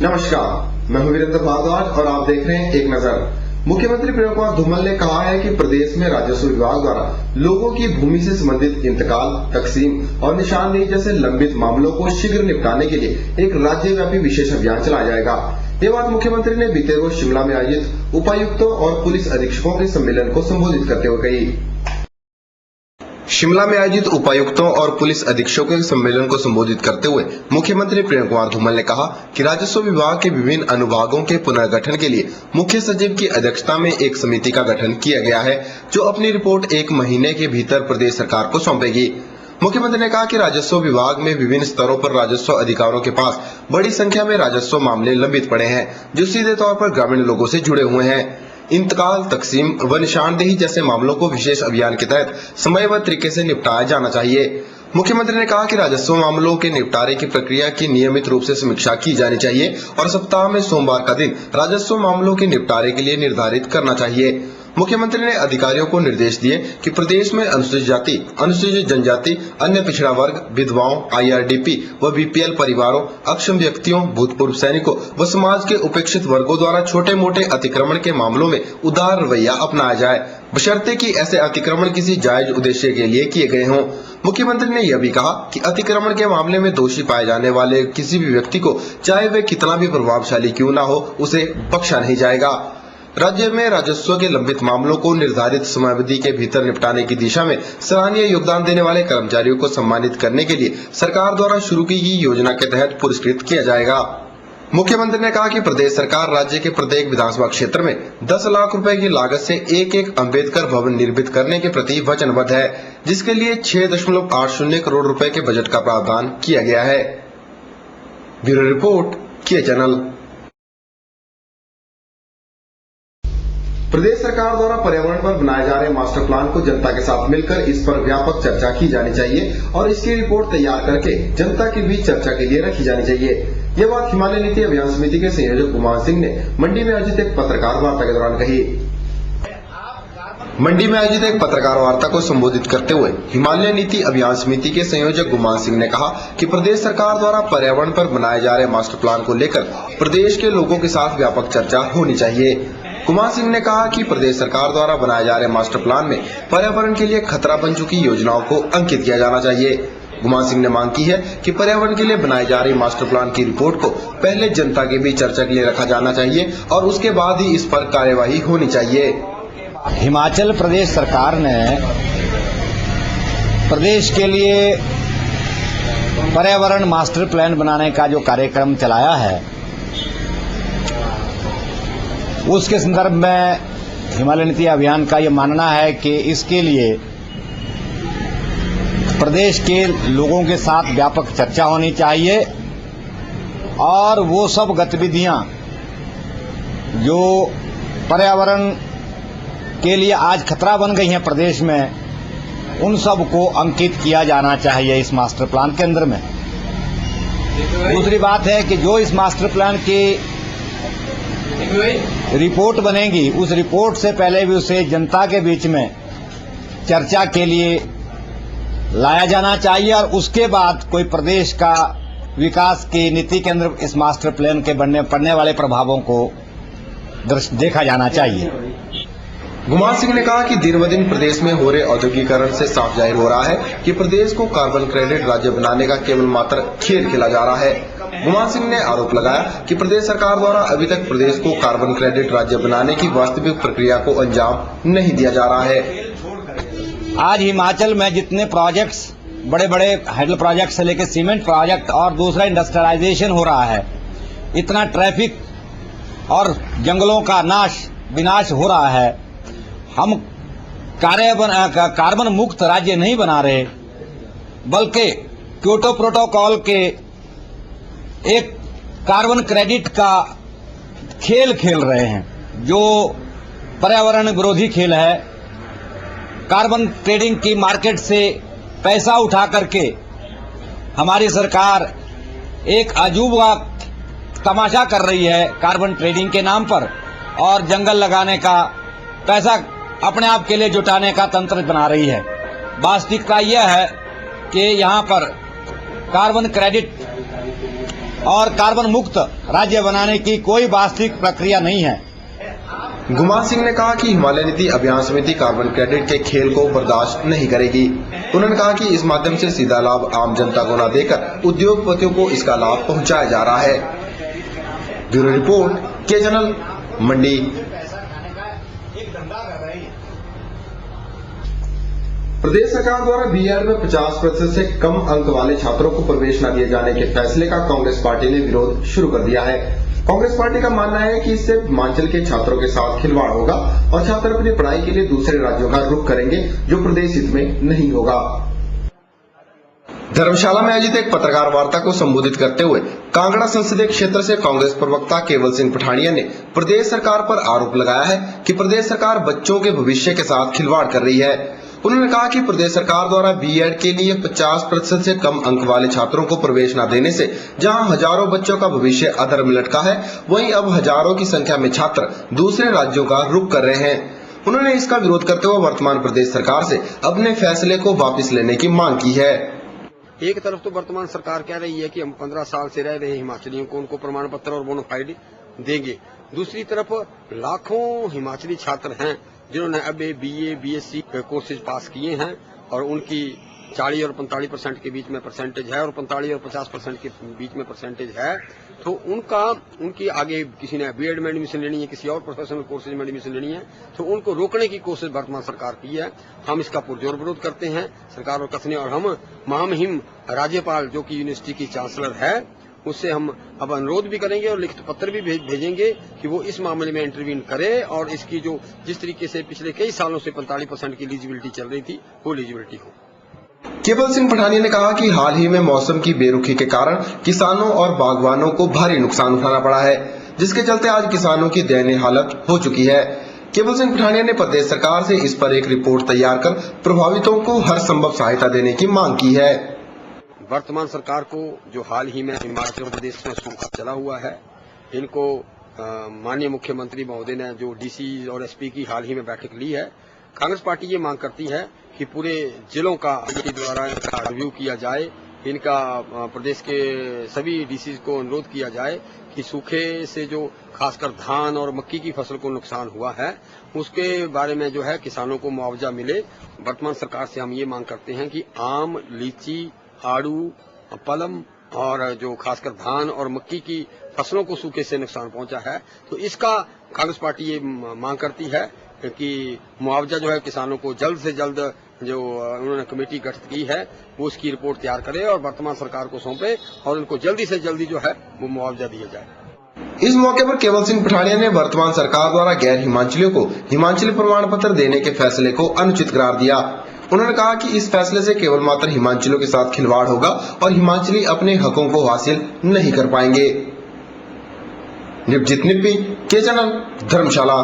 नमस्कार, मैं हूं वीरेंद्र भारद्वाज और आप देख रहे हैं एक नजर। मुख्यमंत्री प्रेम कुमार धूमल ने कहा है कि प्रदेश में राजस्व विभाग द्वारा लोगों की भूमि से संबंधित इंतकाल, तकसीम और निशानदेही जैसे लंबित मामलों को शीघ्र निपटाने के लिए एक राज्यव्यापी विशेष अभियान चलाया जाएगा। ये बात मुख्यमंत्री ने बीते रोज शिमला में आयोजित उपायुक्तों और पुलिस अधीक्षकों के सम्मेलन को संबोधित करते हुए कही। शिमला में आयोजित उपायुक्तों और पुलिस अधीक्षकों के सम्मेलन को संबोधित करते हुए मुख्यमंत्री प्रेम कुमार धूमल ने कहा कि राजस्व विभाग के विभिन्न अनुभागों के पुनर्गठन के लिए मुख्य सचिव की अध्यक्षता में एक समिति का गठन किया गया है, जो अपनी रिपोर्ट 1 महीने के भीतर प्रदेश सरकार को सौंपेगी। मुख्यमंत्री ने कहा कि राजस्व विभाग में विभिन्न स्तरों पर राजस्व अधिकारियों के पास बड़ी संख्या में राजस्व मामले लंबित पड़े हैं, जो सीधे तौर पर ग्रामीण लोगों से जुड़े हुए हैं। इंतकाल, तकसीम व निशानदेही जैसे मामलों को विशेष अभियान के तहत समयबद्ध तरीके से निपटाया जाना चाहिए। मुख्यमंत्री ने कहा कि राजस्व मामलों के निपटारे की प्रक्रिया की नियमित रूप से समीक्षा की जानी चाहिए और सप्ताह में सोमवार का दिन राजस्व मामलों के निपटारे के लिए निर्धारित करना चाहिए। मुख्यमंत्री ने अधिकारियों को निर्देश दिए कि प्रदेश में अनुसूचित जाति, अनुसूचित जनजाति, अन्य पिछड़ा वर्ग, विधवाओं, IRDP व BPL परिवारों, अक्षम व्यक्तियों, भूतपूर्व सैनिकों व समाज के उपेक्षित वर्गों द्वारा छोटे मोटे अतिक्रमण के मामलों में उदार रवैया अपनाया जाए, बशर्ते कि ऐसे अतिक्रमण किसी जायज उद्देश्य के लिए किए गए हों। मुख्यमंत्री ने यह भी कहा कि अतिक्रमण के मामले में दोषी पाए जाने वाले किसी भी व्यक्ति को, चाहे वे कितना भी प्रभावशाली क्यों न हो, उसे बख्शा नहीं जाएगा। राज्य में राजस्व के लंबित मामलों को निर्धारित समयावधि के भीतर निपटाने की दिशा में सराहनीय योगदान देने वाले कर्मचारियों को सम्मानित करने के लिए सरकार द्वारा शुरू की गई योजना के तहत पुरस्कृत किया जाएगा। मुख्यमंत्री ने कहा कि प्रदेश सरकार राज्य के प्रत्येक विधानसभा क्षेत्र में 10 लाख रुपए की लागत से एक अम्बेडकर भवन निर्मित करने के प्रति वचनबद्ध है, जिसके लिए 6.80 करोड़ रुपए के बजट का प्रावधान किया गया है। ब्यूरो रिपोर्ट, के चैनल। प्रदेश सरकार द्वारा पर्यावरण पर बनाए जा रहे मास्टर प्लान को जनता के साथ मिलकर इस पर व्यापक चर्चा की जानी चाहिए और इसकी रिपोर्ट तैयार करके जनता के बीच चर्चा के लिए रखी जानी चाहिए। ये बात हिमालय नीति अभियान समिति के संयोजक गुमान सिंह ने मंडी में आयोजित एक पत्रकार वार्ता के दौरान कही। मंडी में आयोजित एक पत्रकार वार्ता को संबोधित करते हुए हिमालय नीति अभियान समिति के संयोजक गुमान सिंह ने कहा कि प्रदेश सरकार द्वारा पर्यावरण पर बनाए जा रहे मास्टर प्लान को लेकर प्रदेश के लोगों के साथ व्यापक चर्चा होनी चाहिए। गुमान सिंह ने कहा कि प्रदेश सरकार द्वारा बनाए जा रहे मास्टर प्लान में पर्यावरण के लिए खतरा बन चुकी योजनाओं को अंकित किया जाना चाहिए। गुमान सिंह ने मांग की है कि पर्यावरण के लिए बनाई जा रही मास्टर प्लान की रिपोर्ट को पहले जनता के बीच चर्चा के लिए रखा जाना चाहिए और उसके बाद ही इस पर कार्यवाही होनी चाहिए। हिमाचल प्रदेश सरकार ने प्रदेश के लिए पर्यावरण मास्टर प्लान बनाने का जो कार्यक्रम चलाया है, उसके संदर्भ में हिमालय नीति अभियान का ये मानना है कि इसके लिए प्रदेश के लोगों के साथ व्यापक चर्चा होनी चाहिए और वो सब गतिविधियां जो पर्यावरण के लिए आज खतरा बन गई हैं प्रदेश में, उन सब को अंकित किया जाना चाहिए इस मास्टर प्लान के अंदर में। दूसरी बात है कि जो इस मास्टर प्लान की रिपोर्ट बनेगी, उस रिपोर्ट से पहले भी उसे जनता के बीच में चर्चा के लिए लाया जाना चाहिए और उसके बाद कोई प्रदेश का विकास की नीति के अंदर इस मास्टर प्लान के पड़ने वाले प्रभावों को देखा जाना चाहिए। गुमान सिंह ने कहा कि दिन ब दिन प्रदेश में हो रहे औद्योगिकरण से साफ जाहिर हो रहा है कि प्रदेश को कार्बन क्रेडिट राज्य बनाने का केवल मात्र खेल खेला जा रहा है। गुमान सिंह ने आरोप लगाया कि प्रदेश सरकार द्वारा अभी तक प्रदेश को कार्बन क्रेडिट राज्य बनाने की वास्तविक प्रक्रिया को अंजाम नहीं दिया जा रहा है। आज हिमाचल में जितने प्रोजेक्ट्स, बड़े बड़े हाइडल प्रोजेक्ट से लेकर सीमेंट प्रोजेक्ट और दूसरा इंडस्ट्रियलाइजेशन हो रहा है, इतना ट्रैफिक और जंगलों का विनाश हो रहा है, हम कार्बन मुक्त राज्य नहीं बना रहे, बल्कि क्योटो प्रोटोकॉल के एक कार्बन क्रेडिट का खेल खेल रहे हैं, जो पर्यावरण विरोधी खेल है। कार्बन ट्रेडिंग की मार्केट से पैसा उठा करके हमारी सरकार एक अजूबा तमाशा कर रही है कार्बन ट्रेडिंग के नाम पर, और जंगल लगाने का पैसा अपने आप के लिए जुटाने का तंत्र बना रही है। वास्तविकता यह है कि यहाँ पर कार्बन क्रेडिट और कार्बन मुक्त राज्य बनाने की कोई वास्तविक प्रक्रिया नहीं है। गुमान सिंह ने कहा कि हिमालय नीति अभियान समिति कार्बन क्रेडिट के खेल को बर्दाश्त नहीं करेगी। उन्होंने कहा कि इस माध्यम से सीधा लाभ आम जनता को न देकर उद्योगपतियों को इसका लाभ पहुंचाया जा रहा है। ब्यूरो रिपोर्ट के चैनल मंडी। प्रदेश सरकार द्वारा बीएड में 50% से कम अंक वाले छात्रों को प्रवेश न दिए जाने के फैसले का कांग्रेस पार्टी ने विरोध शुरू कर दिया है। कांग्रेस पार्टी का मानना है कि इससे हिमाचल के छात्रों के साथ खिलवाड़ होगा और छात्र अपनी पढ़ाई के लिए दूसरे राज्यों का रुख करेंगे, जो प्रदेश हित में नहीं होगा। धर्मशाला में आयोजित एक पत्रकार वार्ता को संबोधित करते हुए कांगड़ा संसदीय क्षेत्र से कांग्रेस प्रवक्ता केवल सिंह पठानिया ने प्रदेश सरकार पर आरोप लगाया है कि प्रदेश सरकार बच्चों के भविष्य के साथ खिलवाड़ कर रही है। उन्होंने कहा कि प्रदेश सरकार द्वारा बीएड के लिए 50% से कम अंक वाले छात्रों को प्रवेश न देने से जहां हजारों बच्चों का भविष्य अधर में लटका है, वहीं अब हजारों की संख्या में छात्र दूसरे राज्यों का रुख कर रहे हैं। उन्होंने इसका विरोध करते हुए वर्तमान प्रदेश सरकार से अपने फैसले को वापस लेने की मांग की है। एक तरफ तो वर्तमान सरकार कह रही है कि हम 15 साल से रह रहे हिमाचलियों को उनको प्रमाण पत्र और बोनाफाइड देंगे। दूसरी तरफ लाखों हिमाचली छात्र हैं जिन्होंने अब बीए, बीएससी कोर्सेज पास किए हैं और उनकी 40 और 45% के बीच में परसेंटेज है और 45 और 50% के बीच में परसेंटेज है, तो उनकी आगे किसी ने बीएड में एडमिशन लेनी है, किसी और प्रोफेशनल कोर्सेज में एडमिशन लेनी है, तो उनको रोकने की कोशिश वर्तमान सरकार की है। हम इसका पुरजोर विरोध करते हैं सरकार और कसने, और हम महामहिम राज्यपाल जो कि यूनिवर्सिटी की चांसलर है उससे हम अब अनुरोध भी करेंगे और लिखित पत्र भी भेजेंगे कि वो इस मामले में इंटरवीन करे और इसकी जो जिस तरीके से पिछले कई सालों से 45% की एलिजिबिलिटी चल रही थी वो एलिजिबिलिटी हो। केवल सिंह पठानिया ने कहा कि हाल ही में मौसम की बेरुखी के कारण किसानों और बागवानों को भारी नुकसान उठाना पड़ा है, जिसके चलते आज किसानों की दयनीय हालत हो चुकी है। केवल सिंह पठानिया ने प्रदेश सरकार से इस पर एक रिपोर्ट तैयार कर प्रभावितों को हर संभव सहायता देने की मांग की है। वर्तमान सरकार को जो हाल ही में हिमाचल प्रदेश में सूखा चला हुआ है, इनको माननीय मुख्यमंत्री महोदय ने जो डीसी और एसपी की हाल ही में बैठक ली है, कांग्रेस पार्टी ये मांग करती है कि पूरे जिलों का इनके द्वारा रिव्यू किया जाए। इनका प्रदेश के सभी डीसी को अनुरोध किया जाए कि सूखे से जो खासकर धान और मक्की की फसल को नुकसान हुआ है उसके बारे में जो है किसानों को मुआवजा मिले। वर्तमान सरकार से हम ये मांग करते हैं कि आम, लीची, आड़ू, पलम और जो खासकर धान और मक्की की फसलों को सूखे से नुकसान पहुंचा है, तो इसका कांग्रेस पार्टी ये मांग करती है कि मुआवजा जो है किसानों को जल्द से जल्द, जो उन्होंने कमेटी गठित की है वो उसकी रिपोर्ट तैयार करे और वर्तमान सरकार को सौंपे और उनको जल्दी से जल्दी जो है वो मुआवजा दिया जाए। इस मौके पर केवल सिंह पठानिया ने वर्तमान सरकार द्वारा गैर हिमाचलियों को हिमाचली प्रमाण पत्र देने के फैसले को अनुचित करार दिया। उन्होंने कहा कि इस फैसले से केवल मात्र हिमाचलियों के साथ खिलवाड़ होगा और हिमाचली अपने हकों को हासिल नहीं कर पाएंगे। निपजीत निप्पी, के चैनल, धर्मशाला।